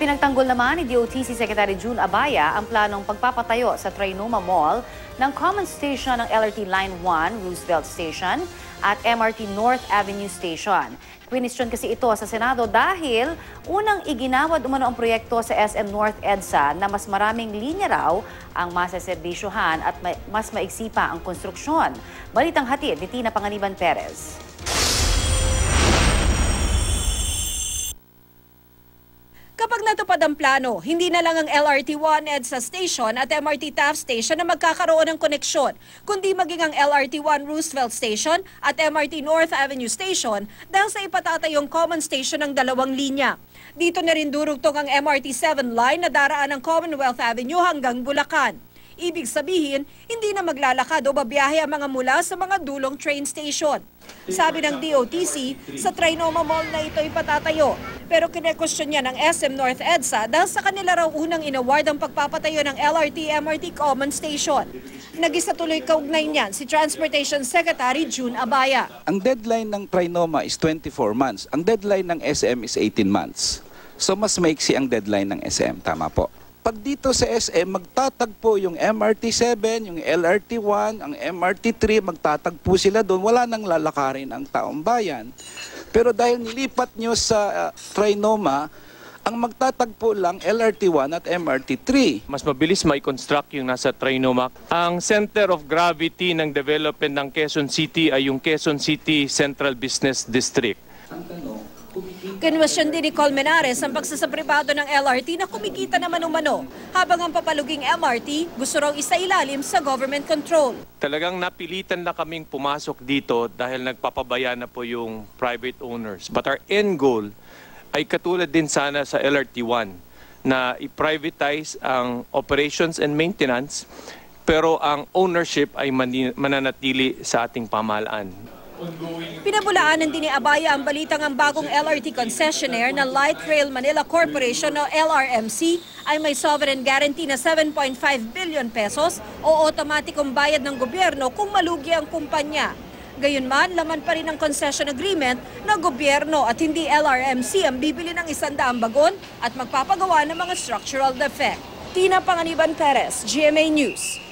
Pinagtanggol naman ni DOTC Secretary June Abaya ang planong pagpapatayo sa Trinoma Mall ng common station ng LRT Line 1, Roosevelt Station at MRT North Avenue Station. Kwinisyon kasi ito sa Senado dahil unang iginawad umano ang proyekto sa SM North EDSA na mas maraming linya raw ang masaserbisyohan at mas maigsi pa ang konstruksyon. Balitang hatid ni Tina Panganiban Perez. Kapag natupad ang plano, hindi na lang ang LRT-1 EDSA Station at MRT Taft Station na magkakaroon ng koneksyon, kundi maging ang LRT-1 Roosevelt Station at MRT North Avenue Station dahil sa ipatatayong common station ng dalawang linya. Dito na rin durugtong ang MRT-7 line na daraan ng Commonwealth Avenue hanggang Bulacan. Ibig sabihin, hindi na maglalakad o babiyahe ang mga mula sa mga dulong train station. Sabi ng DOTC, sa Trinoma Mall na ito ipatatayo. Pero kine-question niya ng SM North EDSA dahil sa kanila raw unang inaward ang pagpapatayo ng LRT-MRT Common Station. Nag-isa tuloy kaugnay niyan si Transportation Secretary June Abaya. Ang deadline ng Trinoma is 24 months. Ang deadline ng SM is 18 months. So mas maiksi ang deadline ng SM. Tama po. Pag dito sa SM, magtatagpo yung MRT7, yung LRT1, ang MRT3, magtatagpo sila doon. Wala nang lalakarin ang taong bayan. Pero dahil nilipat nyo sa Trinoma, ang magtatagpo lang LRT1 at MRT3. Mas mabilis mai-construct yung nasa Trinoma. Ang center of gravity ng development ng Quezon City ay yung Quezon City Central Business District. Kinwestiyon din ni Colmenares ang pagsasapribado ng LRT na kumikita naman umano, habang ang papaluging MRT gusto raw isailalim sa government control. Talagang napilitan na kaming pumasok dito dahil nagpapabaya na po yung private owners. But our end goal ay katulad din sana sa LRT1 na i-privatize ang operations and maintenance pero ang ownership ay mananatili sa ating pamahalaan. Pinabulaanan din ni Abaya ang balitang ang bagong LRT concessionaire na Light Rail Manila Corporation o LRMC ay may sovereign guarantee na 7.5 billion pesos o otomatikong bayad ng gobyerno kung malugi ang kumpanya. Gayunman, laman pa rin ang concession agreement na gobyerno at hindi LRMC ang bibili ng 100 bagon at magpapagawa ng mga structural defect. Tina Panganiban Perez, GMA News.